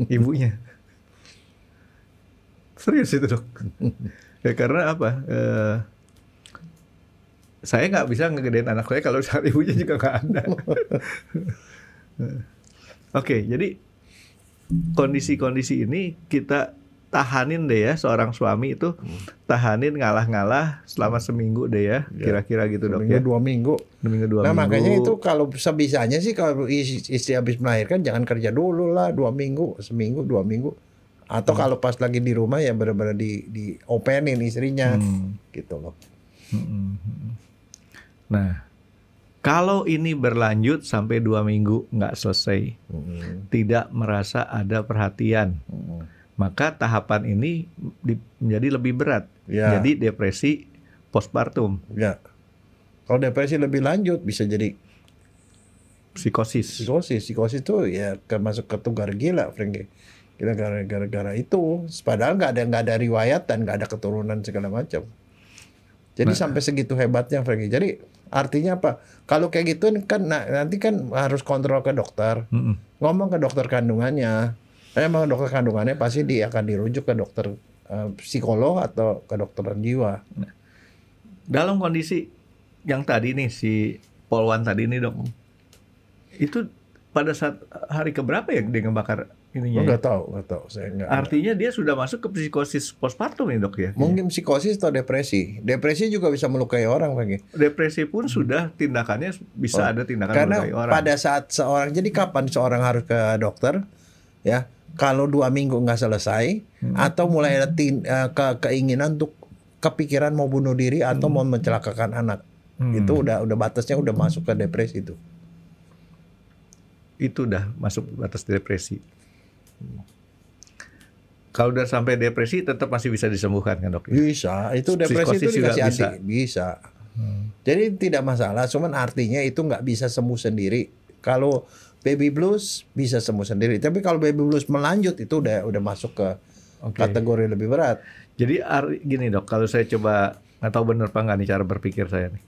ibunya. Serius itu, Dok. Ya karena apa? Saya nggak bisa ngegedein anak saya kalau saat ibunya juga nggak ada. Oke, jadi kondisi-kondisi ini kita tahanin deh ya, seorang suami itu tahanin ngalah-ngalah selama seminggu deh ya, kira-kira gitu, Dok ya. 2 minggu. Dua minggu. Makanya itu kalau sebisanya sih kalau istri habis melahirkan jangan kerja dulu lah, 2 minggu, seminggu, 2 minggu. Atau kalau pas lagi di rumah ya benar-benar di openin istrinya, gitu loh. Nah, kalau ini berlanjut sampai 2 minggu nggak selesai, tidak merasa ada perhatian, maka tahapan ini menjadi lebih berat. Ya. Jadi depresi postpartum. Ya. Kalau depresi lebih lanjut bisa jadi Psikosis. Psikosis itu ya masuk kategori gila, Frankie. Gila gara-gara itu. Padahal nggak ada riwayat dan nggak ada keturunan segala macam. Jadi sampai segitu hebatnya, Frankie. Jadi artinya apa? Kalau kayak gitu kan nanti kan harus kontrol ke dokter. Ngomong ke dokter kandungannya. Emang dokter kandungannya pasti dia akan dirujuk ke dokter psikolog atau ke dokter jiwa. Nah, dalam kondisi yang tadi nih si Polwan tadi nih, Dok, itu pada saat hari keberapa ya dia ngebakar ininya? Nggak tahu, saya nggak. Artinya dia sudah masuk ke psikosis postpartum nih, Dok ya? Mungkin psikosis atau depresi. Depresi juga bisa melukai orang, Frankie. Depresi pun sudah tindakannya bisa ada tindakan karena melukai orang. pada saat seorang, jadi kapan seorang harus ke dokter, ya? Kalau 2 minggu nggak selesai, atau mulai ada keinginan untuk kepikiran mau bunuh diri atau mau mencelakakan anak, itu udah batasnya udah masuk ke depresi itu. Itu udah masuk batas depresi. Kalau udah sampai depresi tetap masih bisa disembuhkan kan, Dok? Bisa, itu depresi Psikosis itu dikasih juga anti, bisa. Jadi tidak masalah, cuman artinya itu nggak bisa sembuh sendiri. Kalau baby blues bisa sembuh sendiri, tapi kalau baby blues melanjut itu udah masuk ke kategori lebih berat. Jadi gini, Dok, kalau saya coba nggak tahu benar apa nggak nih cara berpikir saya nih.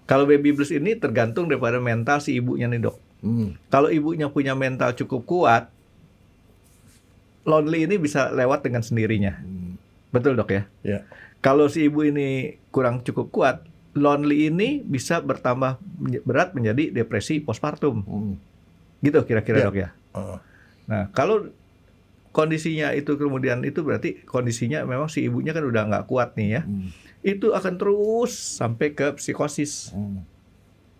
Kalau baby blues ini tergantung daripada mental si ibunya nih, Dok. Kalau ibunya punya mental cukup kuat, lonely ini bisa lewat dengan sendirinya. Betul, Dok ya? Ya. Kalau si ibu ini kurang cukup kuat, lonely ini bisa bertambah berat menjadi depresi postpartum. Gitu kira-kira, Dok ya? Nah, kalau kondisinya itu kemudian itu berarti kondisinya memang si ibunya kan udah nggak kuat nih ya. Itu akan terus sampai ke psikosis.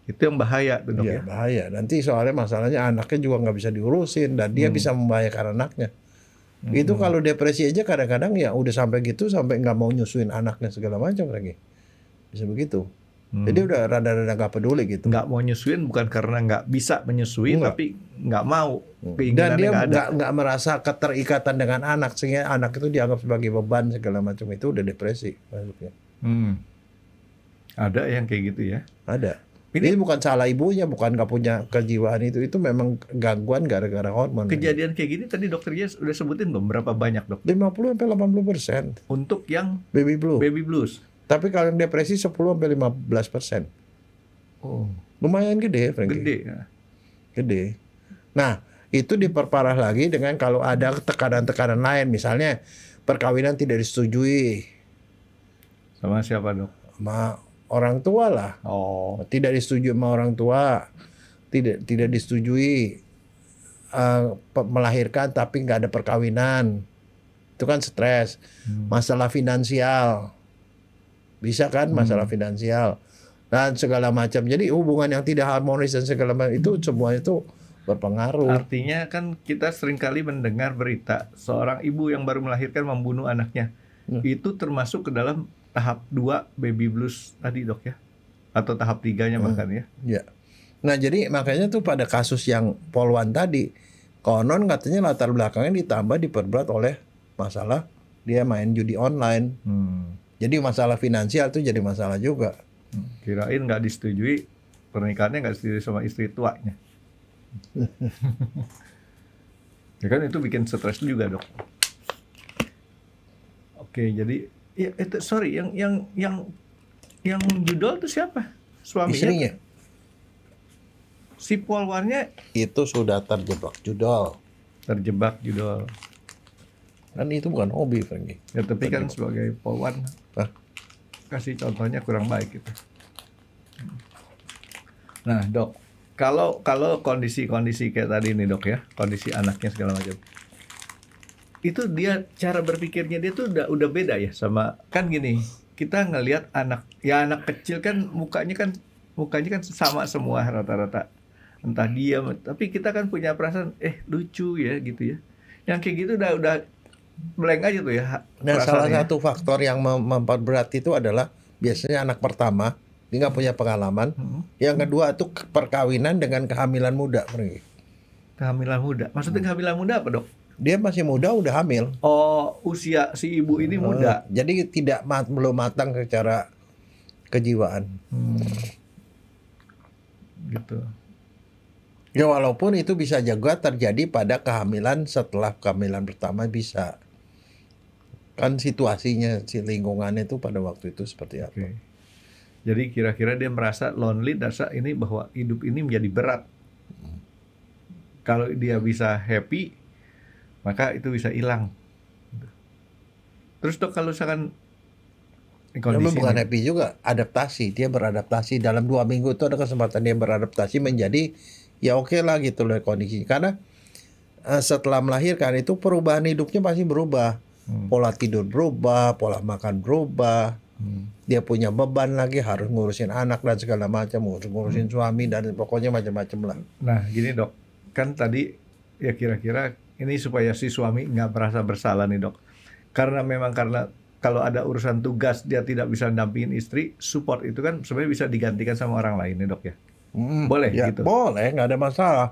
Itu yang bahaya, Dok ya? Bahaya. Nanti soalnya masalahnya anaknya juga nggak bisa diurusin dan dia bisa membahayakan anaknya. Itu kalau depresi aja kadang-kadang ya udah sampai gitu, sampai nggak mau nyusuin anaknya segala macam lagi. Bisa begitu. Jadi udah rada-rada nggak peduli gitu. Nggak mau nyusuin bukan karena nggak bisa menyusui, tapi nggak mau. Dan dia nggak merasa keterikatan dengan anak, sehingga anak itu dianggap sebagai beban segala macam, itu udah depresi masuknya. Ada yang kayak gitu ya? Ada. Ini bukan salah ibunya, bukan nggak punya kejiwaan itu memang gangguan gara-gara hormon. Kejadian kayak gini tadi dokternya udah sebutin belum berapa banyak, Dok? 50-80% untuk yang baby blues. Tapi kalau yang depresi 10-15%. Oh, lumayan gede, Frankie. Gede ya. Gede. Nah, itu diperparah lagi dengan kalau ada tekanan-tekanan lain, misalnya perkawinan tidak disetujui. Sama siapa, Dok? Sama orang tua lah. Oh. Tidak disetujui sama orang tua, tidak disetujui melahirkan tapi nggak ada perkawinan, itu kan stres. Masalah finansial, bisa kan masalah finansial dan segala macam. Jadi hubungan yang tidak harmonis dan segala macam itu semua itu berpengaruh. Artinya kan kita seringkali mendengar berita seorang ibu yang baru melahirkan membunuh anaknya. Itu termasuk ke dalam tahap 2 baby blues tadi, Dok, ya? Atau tahap 3-nya bahkan ya? Ya. Nah, jadi makanya tuh pada kasus yang Polwan tadi, konon katanya latar belakangnya ditambah diperberat oleh masalah dia main judi online. Jadi masalah finansial tuh jadi masalah juga. Kirain nggak disetujui, pernikahannya nggak disetujui sama istri tuanya. Ya kan itu bikin stres juga, Dok. Oke, jadi ya itu sorry yang judol itu siapa? Suaminya? Istrinya. Si Polwannya Itu sudah terjebak judol. terjebak judol. Kan itu bukan hobi, Franky. Ya tapi kan sebagai Polwan kasih contohnya kurang baik gitu. Nah, Dok, kalau kondisi-kondisi kayak tadi nih, Dok, ya, kondisi anaknya segala macam. Itu dia cara berpikirnya dia tuh udah beda ya sama, kan gini, kita ngelihat anak kecil kan mukanya kan sama semua rata-rata. Entah diam, tapi kita kan punya perasaan lucu ya gitu ya. Yang kayak gitu udah blank aja tuh ya. Nah, salah satu faktor yang memperberat itu adalah biasanya anak pertama dia nggak punya pengalaman. Yang kedua itu perkawinan dengan kehamilan muda. Kehamilan muda. Maksudnya kehamilan muda apa, Dok? Dia masih muda udah hamil. Oh, usia si ibu ini muda. Jadi belum matang secara kejiwaan. Gitu. Ya walaupun itu bisa juga terjadi pada kehamilan setelah kehamilan pertama bisa. Kan situasinya, si lingkungannya itu pada waktu itu seperti apa. Okay. Jadi kira-kira dia merasa lonely, merasa ini bahwa hidup ini menjadi berat. Kalau dia bisa happy, maka itu bisa hilang. Terus, Dok, kalau misalkan kondisi bukan happy juga, adaptasi. Dia beradaptasi dalam 2 minggu itu ada kesempatan dia beradaptasi menjadi ya oke lah gitu loh kondisi. Karena setelah melahirkan itu perubahan hidupnya pasti berubah. Pola tidur berubah, pola makan berubah. Dia punya beban lagi, harus ngurusin anak dan segala macam, ngurusin suami dan pokoknya macam-macam lah. Nah, gini, Dok. Kan tadi ya kira-kira ini supaya si suami nggak merasa bersalah nih, Dok. Karena kalau ada urusan tugas dia tidak bisa dampingin istri, support itu kan sebenarnya bisa digantikan sama orang lain nih, Dok, ya. Boleh ya, gitu. Boleh, nggak ada masalah.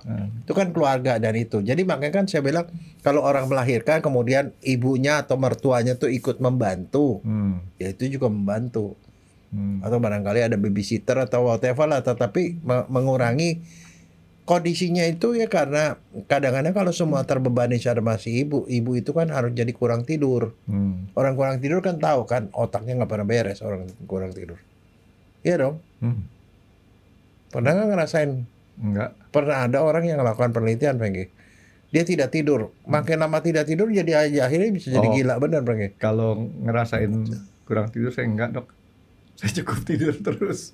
Itu kan keluarga dan itu. Jadi makanya kan saya bilang kalau orang melahirkan kemudian ibunya atau mertuanya tuh ikut membantu, ya itu juga membantu. Atau barangkali ada babysitter atau whatever lah, tetapi mengurangi kondisinya itu ya karena kadang-kadang kalau semua terbebani sama si ibu itu kan harus jadi kurang tidur. Orang kurang tidur kan tahu kan otaknya nggak pernah beres orang kurang tidur. Iya dong. Pernah nggak ngerasain? Enggak. Pernah ada orang yang melakukan penelitian, Franky. Dia tidak tidur. Makin lama tidak tidur jadi akhirnya bisa jadi gila benar, Franky. Kalau ngerasain kurang tidur saya enggak, Dok. Saya cukup tidur terus.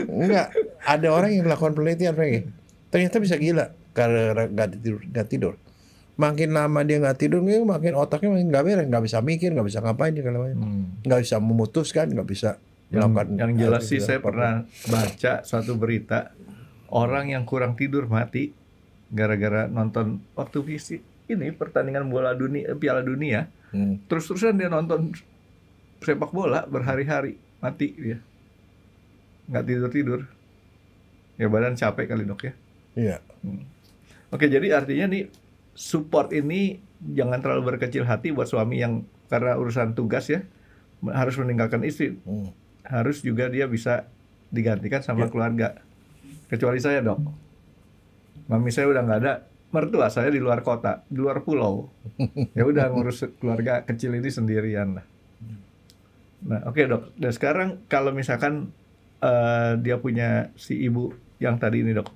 Enggak. Ada orang yang melakukan penelitian, Franky. Ternyata bisa gila karena nggak tidur. Makin lama dia nggak tidur, makin otaknya makin nggak beres, nggak bisa mikir, nggak bisa ngapain, nggak bisa memutuskan, nggak bisa. Yang jelas sih saya pernah baca suatu berita orang yang kurang tidur mati gara-gara nonton waktu ini pertandingan Piala Dunia. Terus-terusan dia nonton sepak bola berhari-hari, mati dia. Nggak tidur-tidur. Ya badan capek kali, Dok, ya. Iya. Oke, jadi artinya nih support ini jangan terlalu berkecil hati buat suami yang karena urusan tugas ya harus meninggalkan istri. Harus juga dia bisa digantikan sama keluarga. Kecuali saya, Dok. Mami saya udah nggak ada, mertua saya di luar kota, di luar pulau. Ya udah ngurus keluarga kecil ini sendirian lah. Nah, oke, Dok. Dan sekarang kalau misalkan dia punya si ibu yang tadi ini, Dok.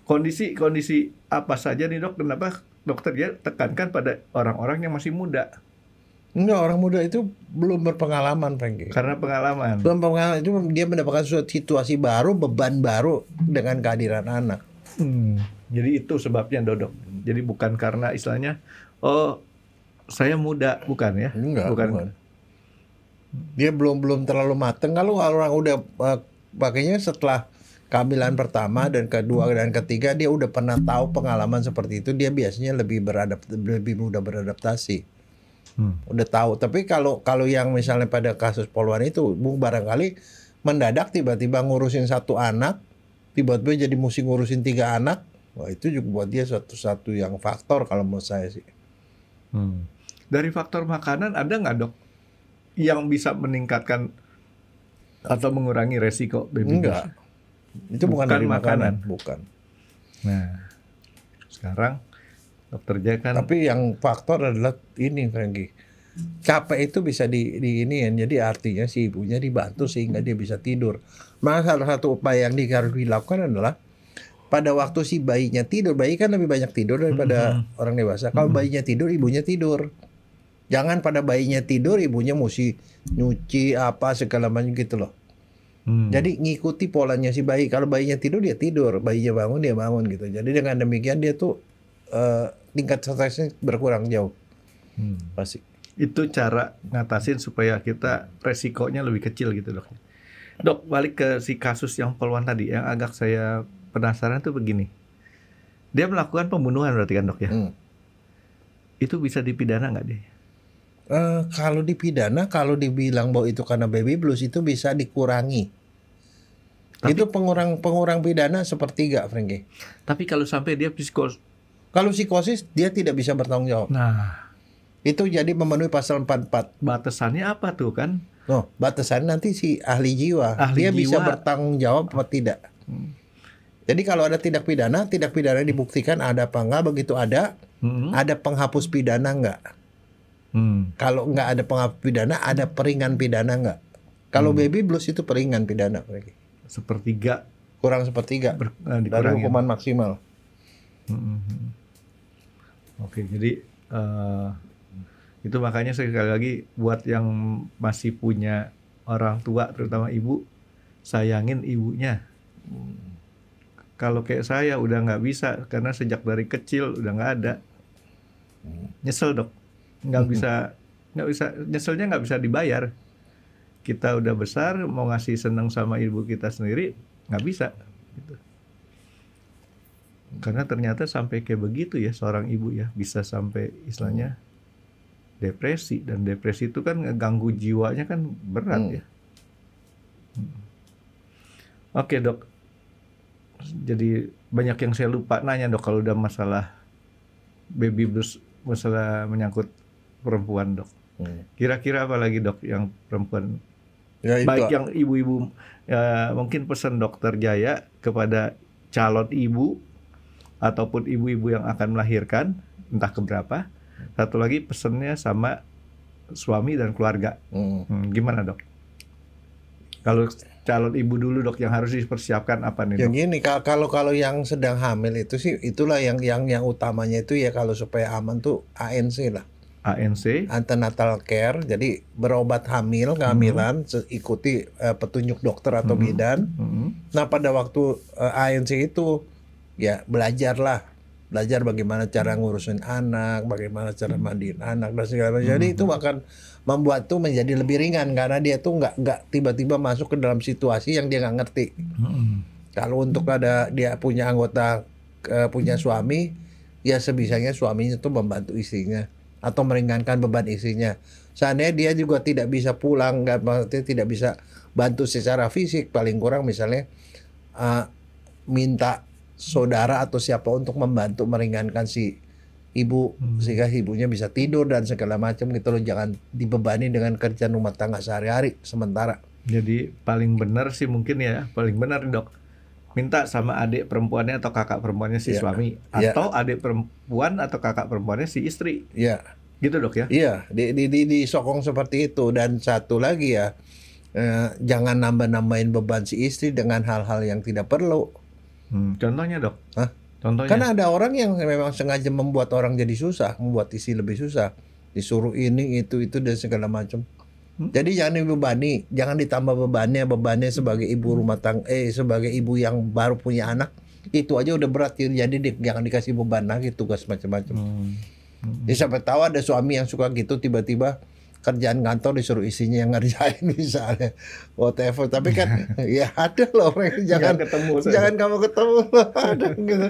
Kondisi apa saja nih, Dok? Kenapa dokter dia tekankan pada orang-orang yang masih muda? Enggak, orang muda itu belum berpengalaman, Frankie. Karena pengalaman. Belum pengalaman itu dia mendapatkan suatu situasi baru, beban baru dengan kehadiran anak. Jadi itu sebabnya Dodok. Jadi bukan karena istilahnya, oh saya muda, bukan ya? Enggak, bukan. Dia belum terlalu mateng. Kalau orang udah pakainya setelah kehamilan pertama dan kedua dan ketiga, dia udah pernah tahu pengalaman seperti itu, dia biasanya lebih mudah beradaptasi. Udah tahu. Tapi kalau yang misalnya pada kasus poluan itu, Bung, barangkali mendadak tiba-tiba ngurusin satu anak, tiba-tiba jadi mesti ngurusin 3 anak. Wah, itu juga buat dia satu yang faktor kalau menurut saya sih. Dari faktor makanan ada nggak, Dok, yang bisa meningkatkan atau mengurangi resiko baby blues? Enggak. Itu bukan dari makanan. Bukan. Nah, sekarang Dokter Jaya kan. Tapi yang faktor adalah ini, Frankie. Capek itu bisa di ini ya. Jadi artinya si ibunya dibantu sehingga dia bisa tidur. Maka salah satu upaya yang harus dilakukan adalah pada waktu si bayinya tidur, bayi kan lebih banyak tidur daripada orang dewasa. Kalau bayinya tidur, ibunya tidur. Jangan pada bayinya tidur, ibunya mesti nyuci apa segala macam gitu loh. Jadi ngikuti polanya si bayi. Kalau bayinya tidur, dia tidur. Bayinya bangun, dia bangun gitu. Jadi dengan demikian dia tuh tingkat stresnya berkurang jauh. Pasti. Itu cara ngatasin supaya kita resikonya lebih kecil gitu, Dok. Dok, balik ke si kasus yang poluan tadi, yang agak saya penasaran tuh begini. Dia melakukan pembunuhan berarti kan, Dok ya? Itu bisa dipidana nggak dia? Kalau dipidana, kalau dibilang bahwa itu karena baby blues, itu bisa dikurangi. Tapi, itu pengurang pidana sepertiga, Frankie. Tapi kalau sampai dia kalau psikosis, dia tidak bisa bertanggung jawab. Nah, itu jadi memenuhi pasal 44. Batasannya apa tuh kan? Oh, batasannya nanti si ahli jiwa. Dia bisa bertanggung jawab atau tidak. Jadi kalau ada tindak pidana dibuktikan ada apa enggak, begitu ada penghapus pidana enggak? Kalau enggak ada penghapus pidana, ada peringan pidana enggak? Kalau baby blues itu peringan pidana, sepertiga, kurang sepertiga dari hukuman maksimal. Oke, jadi itu makanya sekali lagi buat yang masih punya orang tua, terutama ibu, sayangin ibunya. Kalau kayak saya udah nggak bisa karena sejak dari kecil udah nggak ada. Nyesel, Dok. Nggak bisa nyeselnya nggak bisa dibayar. Kita udah besar mau ngasih senang sama ibu kita sendiri nggak bisa. Gitu. Karena ternyata sampai kayak begitu ya seorang ibu ya, bisa sampai istilahnya depresi, dan depresi itu kan ngeganggu jiwanya kan berat ya. Oke, Dok. Jadi banyak yang saya lupa nanya, Dok, kalau udah masalah baby blues, masalah menyangkut perempuan, Dok. Kira-kira apa lagi, Dok, yang perempuan? Ya, baik yang ibu-ibu, ya, mungkin pesan Dokter Jaya kepada calon ibu ataupun ibu-ibu yang akan melahirkan, entah keberapa. Satu lagi pesannya sama suami dan keluarga. Gimana, Dok? Kalau calon ibu dulu, Dok, yang harus dipersiapkan apa nih, Dok? Yang gini, kalau yang sedang hamil itu sih, itulah yang utamanya itu ya, kalau supaya aman tuh ANC lah. ANC, antenatal care. Jadi berobat kehamilan, ikuti petunjuk dokter atau bidan. Nah, pada waktu ANC itu ya belajar bagaimana cara ngurusin anak, bagaimana cara mandiin anak dan segala macam. Jadi itu akan membuat tuh menjadi lebih ringan karena dia tuh nggak tiba-tiba masuk ke dalam situasi yang dia nggak ngerti. Kalau untuk dia punya anggota, punya suami, ya sebisanya suaminya tuh membantu istrinya atau meringankan beban istrinya. Seandainya dia juga tidak bisa pulang, maksudnya tidak bisa bantu secara fisik, paling kurang misalnya minta saudara atau siapa untuk membantu meringankan si ibu sehingga ibunya bisa tidur dan segala macam gitu loh. Jangan dibebani dengan kerjaan rumah tangga sehari-hari sementara. Jadi paling benar sih mungkin ya, paling benar, Dok, minta sama adik perempuannya atau kakak perempuannya si suami, atau adik perempuan atau kakak perempuannya si istri. Gitu, Dok ya. Iya, disokong seperti itu. Dan satu lagi ya, jangan nambah-nambahin beban si istri dengan hal-hal yang tidak perlu. Contohnya, Dok? Contohnya? Karena ada orang yang memang sengaja membuat orang jadi susah, membuat istri lebih susah. disuruh ini itu dan segala macam. Jadi jangan dibebani, jangan ditambah bebannya sebagai ibu rumah tangga, sebagai ibu yang baru punya anak, itu aja udah berat. Jadi jangan dikasih beban lagi tugas macam-macam. Jadi siapa tahu ada suami yang suka gitu, tiba-tiba kerjaan kantor disuruh istrinya yang ngerjain misalnya, whatever. Tapi kan ya ada loh orang jangan kamu ketemu ada gitu.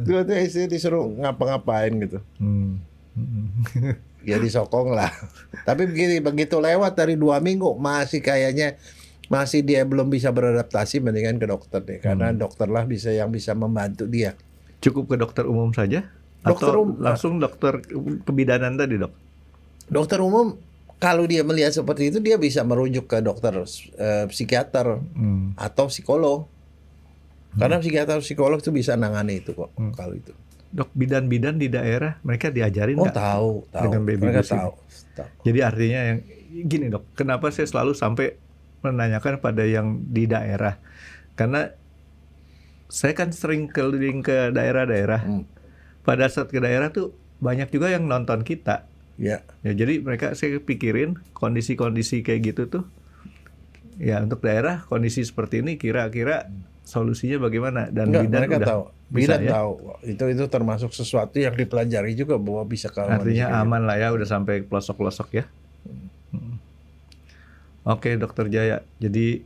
Tiba-tiba istri disuruh ngapa-ngapain gitu. Ya disokong lah. Tapi begitu lewat dari 2 minggu masih kayaknya masih dia belum bisa beradaptasi, mendingan ke dokter deh, karena dokter lah yang bisa membantu dia. Cukup ke dokter umum saja atau langsung dokter kebidanan tadi, Dok? Dokter umum kalau dia melihat seperti itu dia bisa merujuk ke dokter psikiater atau psikolog. Karena psikiater psikolog itu bisa nangani itu kok kalau itu. Dok, bidan-bidan di daerah mereka diajarin nggak? Tahu. Dengan baby mereka blues tahu. Jadi artinya yang gini, Dok, kenapa saya selalu sampai menanyakan pada yang di daerah? Karena saya kan sering keliling ke daerah-daerah. Pada saat ke daerah tuh banyak juga yang nonton kita. Ya, jadi saya pikirin kondisi-kondisi kayak gitu tuh. Ya, untuk daerah kondisi seperti ini kira-kira solusinya bagaimana? Dan bidan mereka udah tahu. Bidan tahu. Itu termasuk sesuatu yang dipelajari juga bahwa bisa kalau artinya aman lah ya, udah sampai pelosok-pelosok ya. Oke, Dokter Jaya. Jadi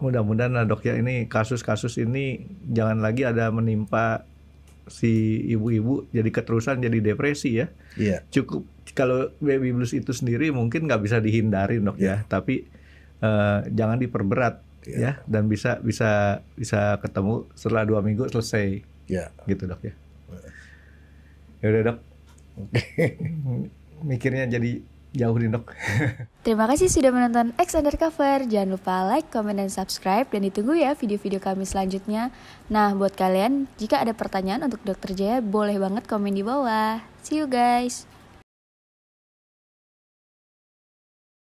mudah-mudahan lah, Dok, ya, ini kasus-kasus ini jangan lagi ada menimpa si ibu-ibu jadi keterusan jadi depresi ya. Iya. Cukup kalau baby blues itu sendiri mungkin nggak bisa dihindari, Dok, ya. Tapi jangan diperberat. Ya, dan bisa ketemu setelah 2 minggu selesai. Ya. Gitu, Dok, ya. Ya udah, Dok. Mikirnya jadi jauh nih, Dok. Terima kasih sudah menonton X Undercover. Jangan lupa like, comment, dan subscribe. Dan ditunggu ya video-video kami selanjutnya. Nah, buat kalian, jika ada pertanyaan untuk Dokter Jaya, boleh banget komen di bawah. See you guys.